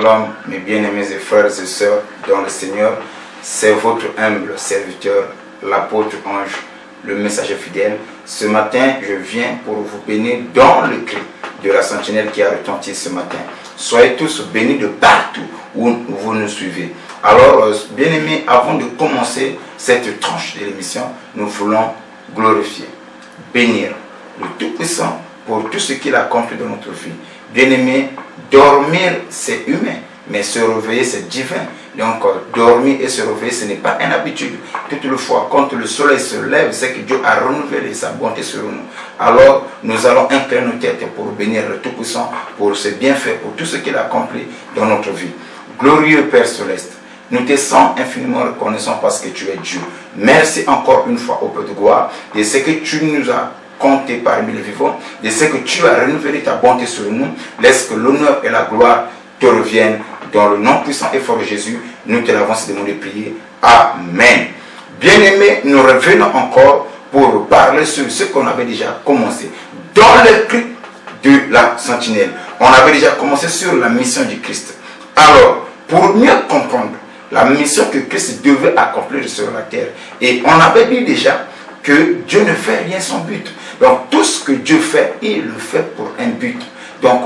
Shalom, mes bien-aimés et frères et sœurs dans le Seigneur. C'est votre humble serviteur, l'apôtre Ange, le messager fidèle. Ce matin, je viens pour vous bénir dans le cri de la sentinelle qui a retenti ce matin. Soyez tous bénis de partout où vous nous suivez. Alors, bien-aimés, avant de commencer cette tranche de l'émission, nous voulons glorifier, bénir le Tout-Puissant pour tout ce qu'il accomplit dans notre vie. Bien-aimés, dormir c'est humain, mais se réveiller c'est divin. Donc dormir et se réveiller ce n'est pas une habitude. Toutefois, quand le soleil se lève, c'est que Dieu a renouvelé sa bonté sur nous. Alors nous allons incliner nos têtes pour bénir le Tout-Puissant pour ses bienfaits, pour tout ce qu'il a accompli dans notre vie. Glorieux Père Céleste, nous te sommes infiniment reconnaissants parce que tu es Dieu. Merci encore une fois au Père de gloire de ce que tu nous as compté parmi les vivants, de ce que tu as renouvelé ta bonté sur nous. Laisse que l'honneur et la gloire te reviennent. Dans le nom puissant et fort de Jésus, nous te l'avons demandé de prier. Amen. Bien-aimés, nous revenons encore pour parler sur ce qu'on avait déjà commencé. Dans le cri de la sentinelle, on avait déjà commencé sur la mission du Christ. Alors, pour mieux comprendre la mission que Christ devait accomplir sur la terre, et on avait dit déjà que Dieu ne fait rien sans but. Donc tout ce que Dieu fait, il le fait pour un but. Donc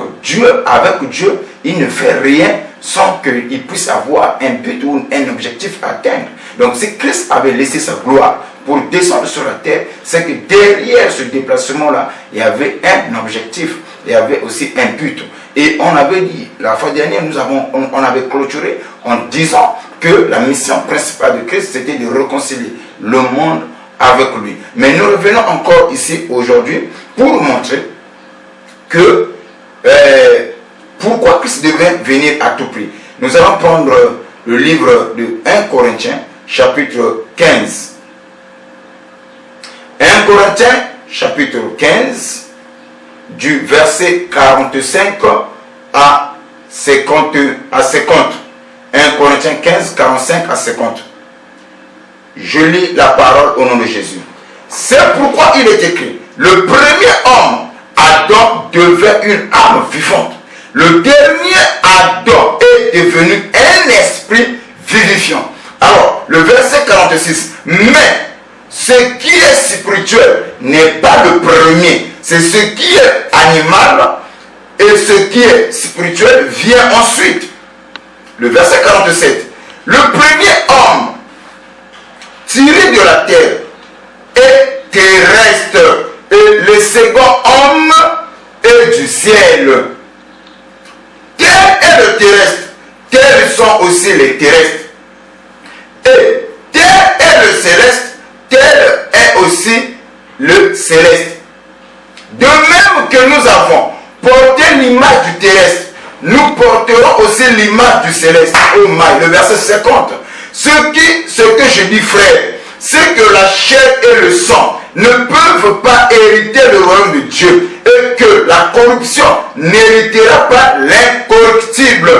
avec Dieu, il ne fait rien sans qu'il puisse avoir un but ou un objectif à atteindre. Donc si Christ avait laissé sa gloire pour descendre sur la terre, c'est que derrière ce déplacement-là, il y avait un objectif, il y avait aussi un but. Et on avait dit, la fois dernière, on avait clôturé en disant que la mission principale de Christ, c'était de réconcilier le monde avec lui. Mais nous revenons encore ici aujourd'hui pour montrer que pourquoi Christ devait venir à tout prix. Nous allons prendre le livre de 1 Corinthiens chapitre 15. 1 Corinthiens chapitre 15 du verset 45 à 50. 1 Corinthiens 15, 45 à 50. Je lis la parole au nom de Jésus. C'est pourquoi il est écrit, le premier homme, Adam, devait une âme vivante. Le dernier Adam est devenu un esprit vivifiant. Alors, le verset 46, mais ce qui est spirituel n'est pas le premier. C'est ce qui est animal et ce qui est spirituel vient ensuite. Le verset 47, le premier homme tiré de la terre est terrestre et le second homme est du ciel. Tel est le terrestre, tels sont aussi les terrestres. Et tel est le céleste, tel est aussi le céleste. De même que nous avons porté l'image du terrestre, nous porterons aussi l'image du céleste. Oh my, le verset 50. Ce que je dis, frère, c'est que la chair et le sang ne peuvent pas hériter le royaume de Dieu et que la corruption n'héritera pas l'incorruptible.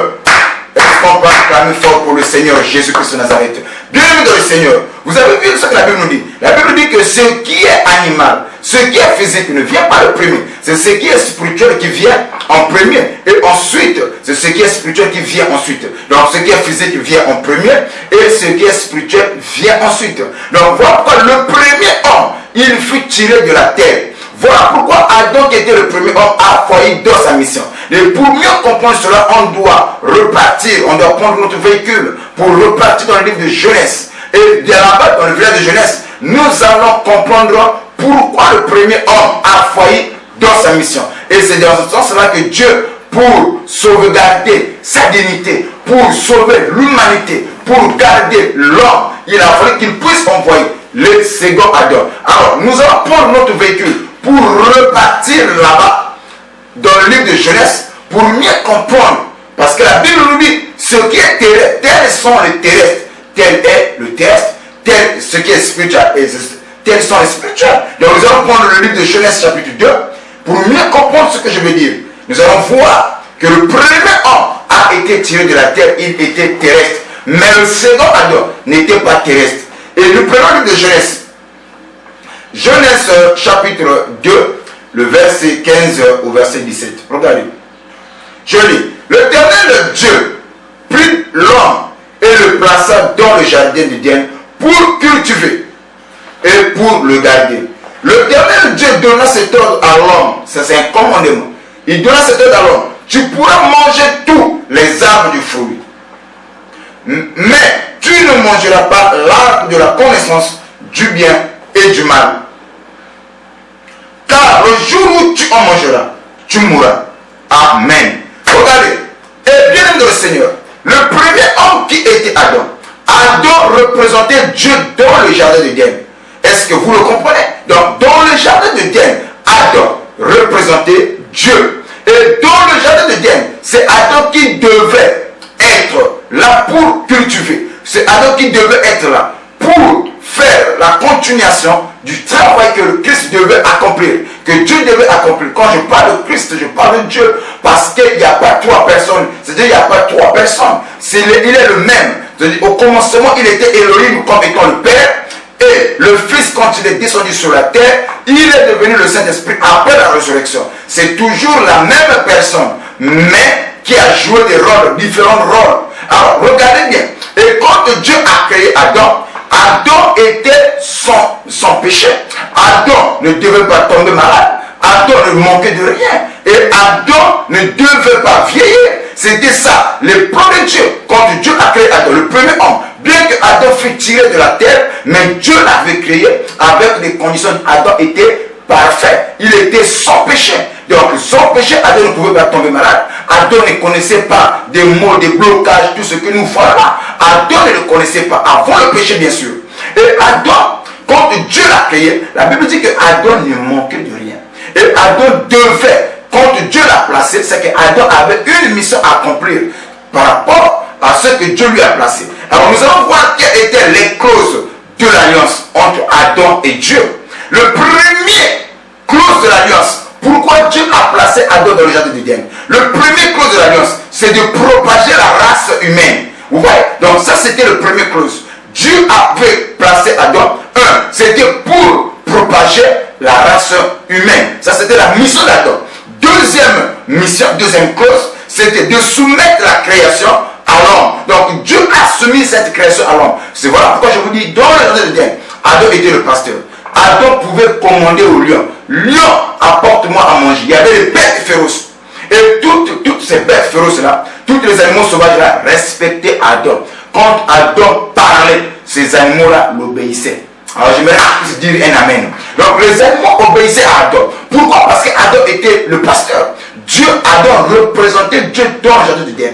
Est-ce qu'on va acclamer fort pour le Seigneur Jésus-Christ de Nazareth? Bienvenue dans le Seigneur. Vous avez vu ce que la Bible nous dit? La Bible dit que ce qui est animal, ce qui est physique ne vient pas le premier. C'est ce qui est spirituel qui vient en premier. Et ensuite, c'est ce qui est spirituel qui vient ensuite. Donc ce qui est physique vient en premier et ce qui est spirituel vient ensuite. Donc voilà pourquoi le premier homme, il fut tiré de la terre. Voilà pourquoi Adam, qui était le premier homme, a failli dans sa mission. Et pour mieux comprendre cela, on doit repartir, on doit prendre notre véhicule pour repartir dans le livre de Genèse. Et là-bas, dans le village de Genèse, nous allons comprendre pourquoi le premier homme a failli dans sa mission. Et c'est dans ce sens-là que Dieu, pour sauvegarder sa dignité, pour sauver l'humanité, pour garder l'homme, il a fallu qu'il puisse envoyer le second Adam. Alors, nous allons prendre notre véhicule pour repartir là-bas, dans le livre de Genèse, pour mieux comprendre. Parce que la Bible nous dit, ce qui est terrestre, tels sont les terrestres, tel est le terrestre, tel ce qui est spirituel, tels sont les spirituels. Donc nous allons prendre le livre de Genèse chapitre 2, pour mieux comprendre ce que je veux dire. Nous allons voir que le premier homme a été tiré de la terre, il était terrestre. Mais le second Adam n'était pas terrestre. Et nous prenons le livre de Genèse. Genèse chapitre 2, le verset 15 au verset 17. Regardez. Je lis. L'Éternel Dieu prit l'homme et le plaça dans le jardin d'Éden pour cultiver et pour le garder. L'Éternel Dieu donna cet ordre à l'homme, ça c'est un commandement. Il donna cet ordre à l'homme. Tu pourras manger tous les arbres du fruit, mais tu ne mangeras pas l'arbre de la connaissance du bien et du mal. Car le jour où tu en mangeras, tu mourras. Amen. Regardez, et bien aimé le Seigneur, le premier homme qui était Adam, Adam représentait Dieu dans le jardin d'Éden. Est-ce que vous le comprenez? Donc, dans le jardin d'Éden, Adam représentait Dieu. Et dans le jardin d'Éden, c'est Adam qui devait être là pour cultiver. C'est Adam qui devait être là pour faire la continuation du travail que le Christ devait accomplir, que Dieu devait accomplir. Quand je parle de Christ, je parle de Dieu, parce qu'il n'y a pas trois personnes. C'est-à-dire qu'il n'y a pas trois personnes. Il est le même. Au commencement, il était Elohim comme étant le Père, et le Fils, quand il est descendu sur la terre, il est devenu le Saint-Esprit après la résurrection. C'est toujours la même personne, mais qui a joué des rôles, différents rôles. Alors, regardez bien. Et quand Dieu a créé Adam, Adam était sans péché. Adam ne devait pas tomber malade. Adam ne manquait de rien. Et Adam ne devait pas vieillir. C'était ça, le plan de Dieu. Quand Dieu a créé Adam, le premier homme, bien que Adam fût tiré de la terre, mais Dieu l'avait créé avec des conditions. Adam était parfait. Il était sans péché. Donc, sans péché, Adam ne pouvait pas tomber malade. Adam ne connaissait pas des maux, des blocages, tout ce que nous voyons là. Adam ne le connaissait pas avant le péché, bien sûr. Et Adam, quand Dieu l'a créé, la Bible dit que Adam ne manquait de rien. Et Adam devait, quand Dieu l'a placé, c'est qu'Adam avait une mission à accomplir par rapport à ce que Dieu lui a placé. Alors nous allons voir quelles étaient les clauses de l'alliance entre Adam et Dieu. Le premier clause de l'alliance, pourquoi Dieu a placé Adam dans le jardin d'Éden? Le premier clause de l'alliance, c'est de propager la race humaine. Vous voyez? Donc ça c'était le premier clause. Dieu avait placé Adam. C'était pour propager la race humaine. Ça c'était la mission d'Adam. Deuxième mission, deuxième clause, c'était de soumettre la création à l'homme. Donc Dieu a soumis cette création à l'homme. C'est voilà pourquoi je vous dis, dans le jardin d'Éden, Adam était le pasteur. Adam pouvait commander au lion. Lion, apporte-moi à manger. Il y avait les bêtes féroces. Et toutes ces bêtes féroces-là, tous les animaux sauvages-là respectaient Adam. Quand Adam parlait, ces animaux-là l'obéissaient. Alors j'aimerais dire un amen. Donc les animaux obéissaient à Adam. Pourquoi? Parce qu'Adam était le pasteur. Dieu, Adam représentait Dieu dans le jardin d'Éden.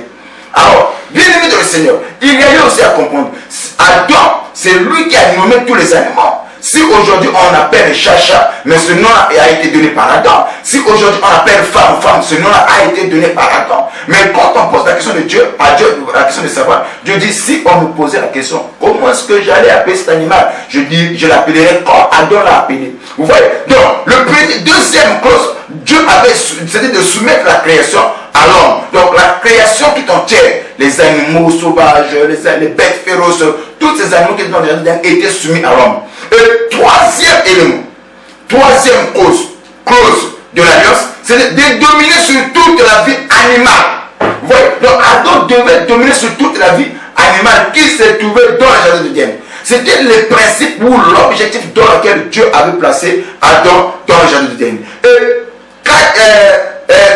Alors, bien aimé de le Seigneur, il y a eu aussi à comprendre. Adam, c'est lui qui a nommé tous les animaux. Si aujourd'hui on appelle chacha, mais ce nom a été donné par Adam. Si aujourd'hui on appelle femme, ce nom a été donné par Adam. Mais quand on pose la question de Dieu, à Dieu, la question de savoir, Dieu dit, si on me posait la question, comment est-ce que j'allais appeler cet animal? Je dis, je l'appellerai comme Adam l'a appelé. Vous voyez? Donc, deuxième clause, Dieu avait, c'était de soumettre la création à l'homme. Donc, la création tout entière, les animaux sauvages, les bêtes féroces, tous ces animaux qui étaient dans le jardin étaient soumis à l'homme. Et troisième élément, troisième clause de l'alliance, c'est de dominer sur toute la vie animale. Vous voyez? Donc Adam devait dominer sur toute la vie animale qui se trouvait dans le jardin d'Éden. C'était le principe ou l'objectif dans lequel Dieu avait placé Adam dans le jardin d'Éden. Et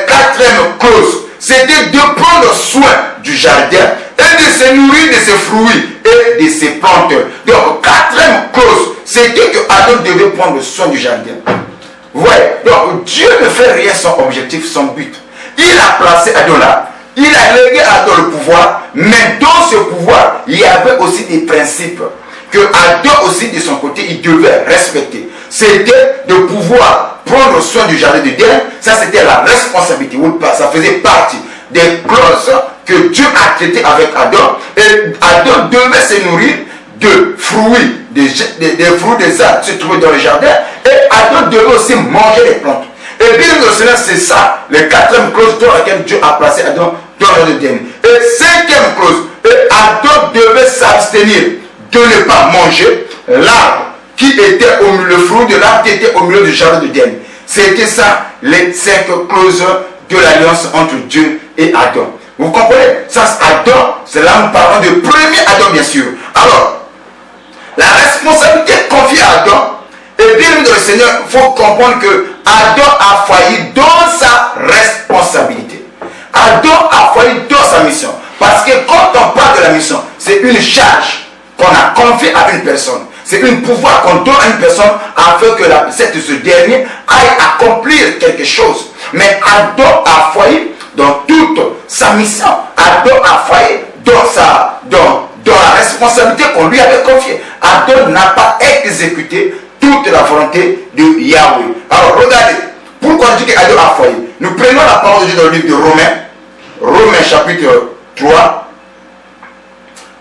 quatrième clause, c'était de prendre soin du jardin et de se nourrir de ses fruits et de ses plantes. Donc, quatrième clause, c'était que Adam devait prendre soin du jardin. Vous voyez? Donc, Dieu ne fait rien sans objectif, sans but. Il a placé Adam là, il a légué à Adam le pouvoir, mais dans ce pouvoir, il y avait aussi des principes que Adam aussi, de son côté, il devait respecter. C'était de pouvoir prendre soin du jardin d'Éden. Ça, c'était la responsabilité. Ça faisait partie des clauses que Dieu a traitées avec Adam. Et Adam devait se nourrir de fruits, des fruits des arbres qui se trouvaient dans le jardin. Et Adam devait aussi manger les plantes. Et bien sûr, c'est ça, la quatrième clause dans laquelle Dieu a placé Adam dans le jardin d'Éden. Et cinquième clause, Adam devait s'abstenir de ne pas manger l'arbre qui était le fruit de l'arbre qui était au milieu du jardin d'Éden. C'était ça, les 5 clauses de l'alliance entre Dieu et Adam. Vous comprenez? Ça, Adam, c'est là où nous parlons de premier Adam, bien sûr. Alors, la responsabilité confiée à Adam, et bien dans le Seigneur, il faut comprendre que Adam a failli dans sa responsabilité. Adam a failli dans sa mission. Parce que quand on parle de la mission, c'est une charge qu'on a confiée à une personne. C'est un pouvoir qu'on donne à une personne afin que ce dernier aille accomplir quelque chose. Mais Adam a failli dans toute sa mission. Adam a failli dans la responsabilité qu'on lui avait confiée. Adam n'a pas exécuté toute la volonté de Yahweh. Alors regardez, pourquoi on dit qu'Adam a failli? Nous prenons la parole de Dieu dans le livre de Romains. Romains chapitre 3.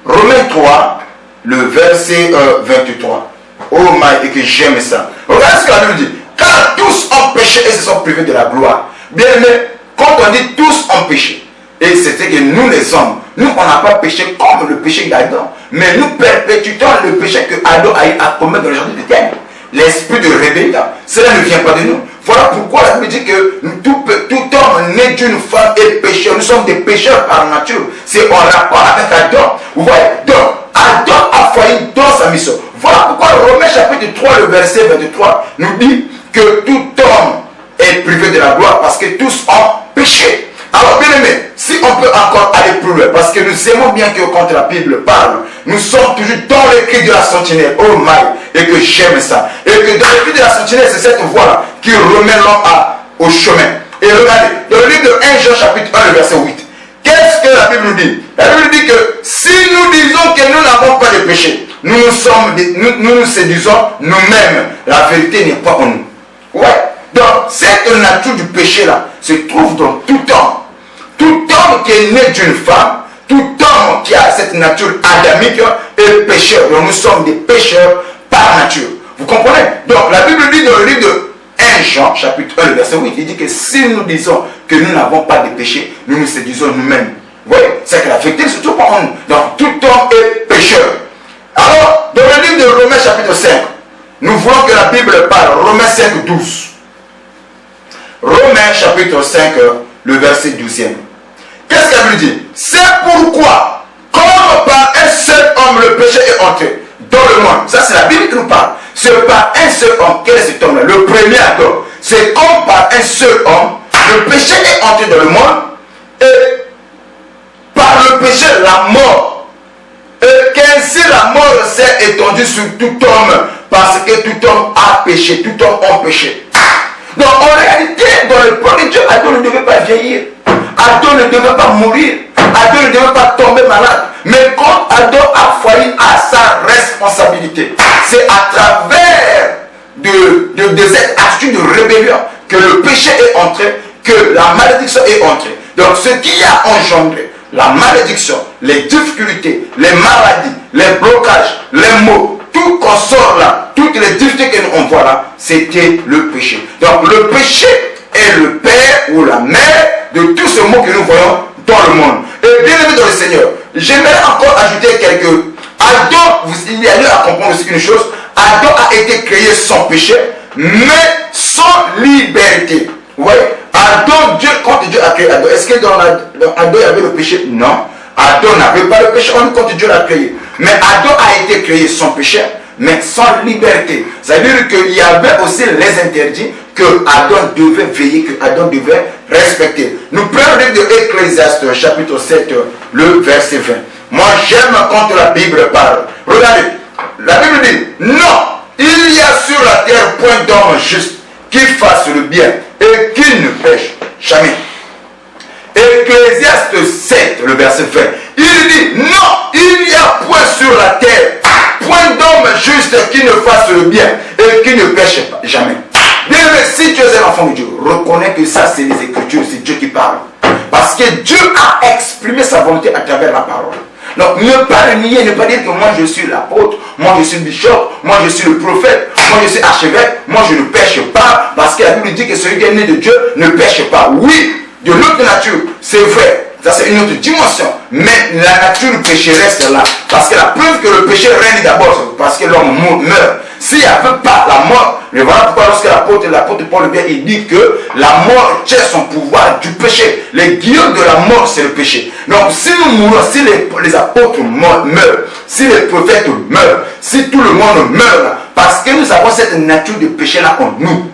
Romains 3, le verset 23. Oh my, et que j'aime ça. Regardez ce que la Bible dit. Car tous ont péché et se sont privés de la gloire. Bien aimé, quand on dit tous ont péché, et c'était que nous les hommes, nous on n'a pas péché comme le péché d'Adam, mais nous perpétuons le péché que Adam a eu à commettre dans le jardin d'Éden. L'esprit de rébellion, cela ne vient pas de nous. Voilà pourquoi la Bible dit que tout homme né d'une femme est pécheur. Nous sommes des pécheurs par nature. C'est en rapport avec Adam. Vous voyez, donc Adam a failli dans sa mission. Voilà pourquoi Romains chapitre 3, le verset 23 nous dit que tout homme est privé de la gloire parce que tous ont péché. Alors bien aimé, si on peut encore aller plus loin, parce que nous aimons bien que quand la Bible parle, nous sommes toujours dans le cri de la sentinelle, oh my, et que j'aime ça. Et que dans le cri de la sentinelle, c'est cette voix-là qui remet l'homme au chemin. Et regardez, dans le livre de 1 Jean chapitre 1, le verset 8, qu'est-ce que la Bible nous dit? La Bible dit que si nous disons que nous n'avons pas de péché, nous nous séduisons nous-mêmes. La vérité n'est pas en nous. Ouais. Donc, cette nature du péché-là se trouve dans tout homme. Tout homme qui est né d'une femme, tout homme qui a cette nature adamique est pécheur. Donc, nous sommes des pécheurs par nature. Vous comprenez? Donc, la Bible dit dans le livre de 1 Jean, chapitre 1, le verset 8, il dit que si nous disons que nous n'avons pas de péché, nous nous séduisons nous-mêmes. Vous voyez? C'est que la vérité ne se trouve pas en nous. Donc, tout homme est pécheur. Alors, dans le livre de Romains, chapitre 5, nous voyons que la Bible parle, Romains 5, 12. Romains chapitre 5, le verset 12e. Qu'est-ce qu'elle lui dit? C'est pourquoi, comme par un seul homme le péché est entré dans le monde. Ça c'est la Bible qui nous parle. C'est par un seul homme. Quel est cet homme-là? Le premier Adam. C'est comme par un seul homme, le péché est entré dans le monde. Et par le péché, la mort. Et qu'ainsi la mort s'est étendue sur tout homme. Parce que tout homme a péché. Tout homme a péché. Donc en réalité, dans le plan de Dieu, Adam ne devait pas vieillir. Adam ne devait pas mourir. Adam ne devait pas tomber malade. Mais quand Adam a failli à sa responsabilité, c'est à travers de cette attitude de rébellion que le péché est entré, que la malédiction est entrée. Donc ce qui a engendré la malédiction, les difficultés, les maladies, les blocages, les maux, tout qu'on sort là, toutes les difficultés que nous voit là, c'était le péché. Donc le péché est le père ou la mère de tous ces maux que nous voyons dans le monde. Et bien aimé dans le Seigneur, j'aimerais encore ajouter quelques... Adam, il y a lieu à comprendre aussi une chose, Adam a été créé sans péché, mais sans liberté. Vous voyez, Adam, Dieu, quand Dieu a créé Adam, est-ce que dans Adam il y avait le péché? Non. Adam n'avait pas le péché quand Dieu l'a créé. Mais Adam a été créé sans péché, mais sans liberté. Ça veut dire qu'il y avait aussi les interdits que Adam devait veiller, que Adam devait respecter. Nous prenons le livre de Ecclésiaste, chapitre 7, le verset 20. Moi, j'aime quand la Bible parle. Regardez, la Bible dit, non, il y a sur la terre point d'homme juste qui fasse le bien et qui ne pêche jamais. Ecclésiaste 7, le verset 20. Il dit, non, il y a point sur la terre, point d'homme juste qui ne fasse le bien et qui ne pêche jamais. Bien, mais si tu es un enfant de Dieu, reconnais que ça c'est les Écritures, c'est Dieu qui parle. Parce que Dieu a exprimé sa volonté à travers la parole. Donc ne pas le nier, ne pas dire que moi je suis l'apôtre, moi je suis le bishop, moi je suis le prophète, moi je suis archevêque, moi je ne pêche pas, parce que la Bible dit que celui qui est né de Dieu ne pêche pas. Oui, de l'autre nature, c'est vrai. Ça, c'est une autre dimension. Mais la nature du péché reste là. Parce que la preuve que le péché règne d'abord, c'est parce que l'homme meurt. S'il n'y avait pas la mort, et voilà pourquoi lorsque l'apôtre Paul vient, il dit que la mort tient son pouvoir du péché. Les guillaumes de la mort, c'est le péché. Donc si nous mourons, si les apôtres meurent, si les prophètes meurent, si tout le monde meurt, parce que nous avons cette nature de péché là en nous,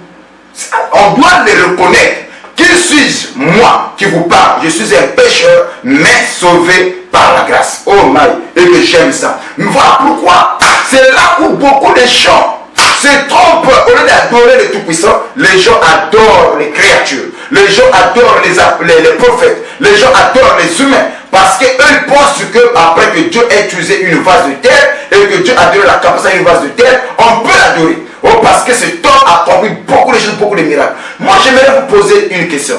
on doit les reconnaître. Qui suis-je, moi, qui vous parle? Je suis un pécheur, mais sauvé par la grâce. Oh my, et que j'aime ça. Mais voilà pourquoi, c'est là où beaucoup de gens se trompent. Au lieu d'adorer le Tout-Puissant, les gens adorent les créatures. Les gens adorent les prophètes. Les gens adorent les humains. Parce qu'eux pensent qu'après que Dieu ait utilisé une vase de terre et que Dieu a donné la capacité à une vase de terre, on peut l'adorer. Oh, parce que cet homme a accompli beaucoup de choses, beaucoup de miracles. Moi, j'aimerais vous poser une question.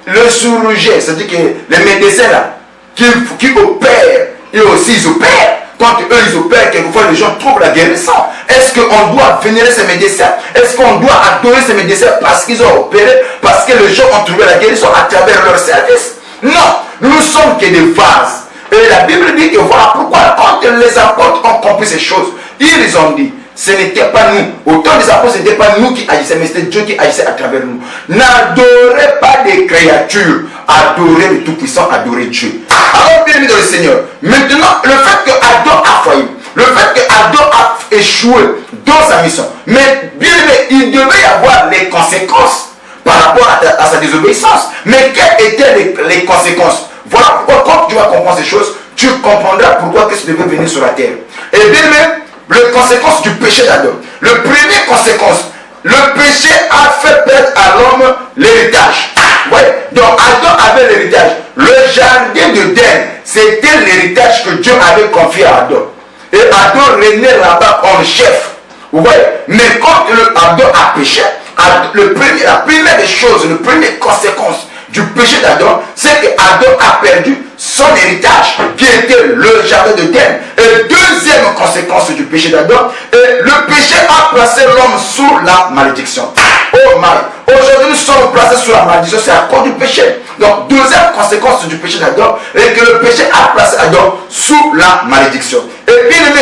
Le chirurgien, c'est-à-dire que les médecins là, qui opèrent, et aussi ils opèrent. Quand eux ils opèrent, quelquefois les gens trouvent la guérison. Est-ce qu'on doit vénérer ces médecins? Est-ce qu'on doit adorer ces médecins parce qu'ils ont opéré, parce que les gens ont trouvé la guérison à travers leur service? Non, nous sommes que des vases. Et la Bible dit que voilà pourquoi quand les apôtres ont compris ces choses, ils ont dit, ce n'était pas nous. Autant des apôtres, ce n'était pas nous qui agissaient, mais c'était Dieu qui agissait à travers nous. N'adorez pas des créatures, adorez le Tout-Puissant, adorez Dieu. Alors, bien aimé dans le Seigneur, maintenant, le fait que Adam a failli, le fait que Adam a échoué dans sa mission, mais bien aimé, il devait y avoir les conséquences par rapport à sa désobéissance. Mais quelles étaient les conséquences? Voilà pourquoi, quand tu vas comprendre ces choses, tu comprendras pourquoi Christ devait venir sur la terre. Et bien aimé, les conséquences du péché d'Adam. Le premier conséquence, le péché a fait perdre à l'homme l'héritage. Ouais. Donc Adam avait l'héritage. Le jardin de d'Éden, c'était l'héritage que Dieu avait confié à Adam. Et Adam régnait là-bas en chef. Vous voyez? Mais quand Adam a péché, la première des choses, la première conséquence du péché d'Adam, c'est que Adam a perdu son héritage, qui était le jardin de d'Éden. Et deuxième conséquence du péché d'Adam, le péché a placé l'homme sous la malédiction. Oh my! Aujourd'hui, nous sommes placés sous la malédiction, c'est à cause du péché. Donc, deuxième conséquence du péché d'Adam, est que le péché a placé Adam sous la malédiction. Et bien aimé,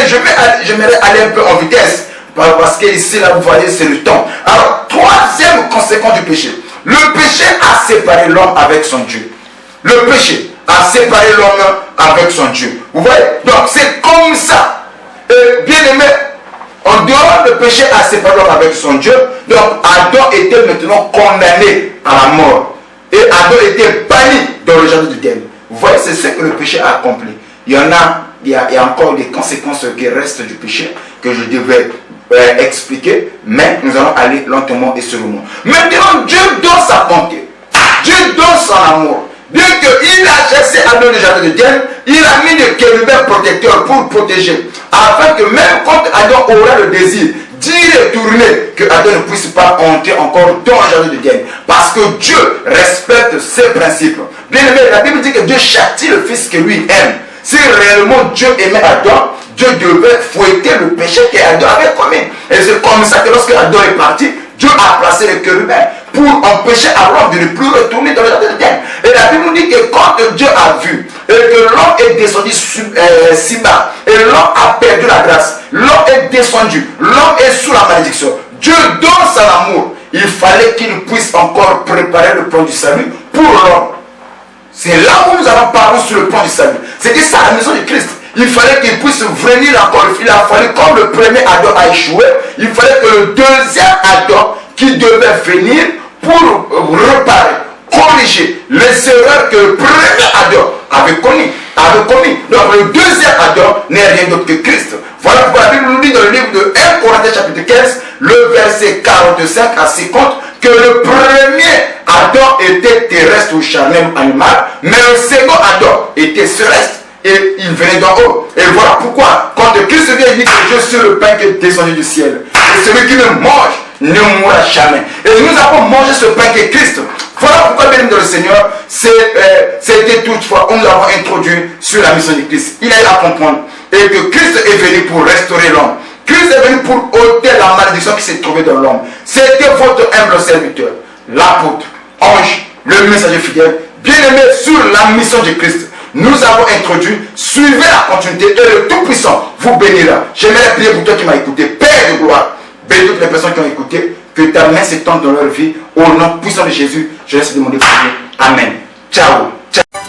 j'aimerais aller un peu en vitesse, parce que ici, là, vous voyez, c'est le temps. Alors, troisième conséquence du péché. Le péché a séparé l'homme avec son Dieu. Le péché a séparé l'homme avec son Dieu. Vous voyez? Donc, c'est comme ça. Et bien aimé, en dehors du péché a séparé l'homme avec son Dieu, donc Adam était maintenant condamné à la mort. Et Adam était banni dans le jardin d'Éden. Vous voyez, c'est ce que le péché a accompli. Il y a encore des conséquences qui restent du péché que je devais expliquer, mais nous allons aller lentement et sûrement. Maintenant, Dieu dans sa bonté, Dieu dans son amour, bien qu'il a chassé Adam dans le jardin d'Éden, il a mis des chérubins protecteurs pour protéger, afin que même quand Adam aura le désir d'y retourner, que Adam ne puisse pas entrer encore dans le jardin d'Éden, parce que Dieu respecte ses principes. Bien aimé, la Bible dit que Dieu châtie le fils que lui aime. Si réellement Dieu aimait Adam, Dieu devait fouetter le péché qu'Adam avait commis. Et c'est comme ça que lorsque Adam est parti, Dieu a placé les chérubins pour empêcher Adam de ne plus retourner dans le jardin d'Éden. Et la Bible nous dit que quand Dieu a vu et que l'homme est descendu si bas, et l'homme a perdu la grâce, l'homme est descendu, l'homme est sous la malédiction, Dieu dans son amour, il fallait qu'il puisse encore préparer le plan du salut pour l'homme. C'est là où nous allons parler sur le plan du salut. C'était ça la maison de Christ. Il fallait qu'il puisse venir encore. Il a fallu, comme le premier Adam a échoué, il fallait que le deuxième Adam qui devait venir pour réparer, corriger les erreurs que le premier Adam avait commis. Donc le deuxième Adam n'est rien d'autre que Christ. Voilà pourquoi la Bible nous dit dans le livre de 1 Corinthiens chapitre 15, le verset 45 à 50, que le premier Adam était terrestre ou charnel animal, mais le second Adam était céleste. Et il venait d'en haut. Et voilà pourquoi, quand Christ vient, il dit que je suis le pain qui est descendu du ciel. Et celui qui me mange ne mourra jamais. Et nous avons mangé ce pain qui est Christ. Voilà pourquoi, bien dans le Seigneur, c'était toutefois, on nous l'avons introduit sur la mission de Christ. Il a eu à comprendre. Et que Christ est venu pour restaurer l'homme. Christ est venu pour ôter la malédiction qui s'est trouvée dans l'homme. C'était votre humble serviteur, l'apôtre, ange, le messager fidèle, Bien-aimés, sur la mission de Christ, nous avons introduit, suivez la continuité et le Tout-Puissant vous bénira. J'aimerais prier pour toi qui m'as écouté. Père de gloire, bénis toutes les personnes qui ont écouté, que ta main s'étende dans leur vie. Au nom puissant de Jésus, je laisse demander pour Dieu. Amen. Ciao. Ciao.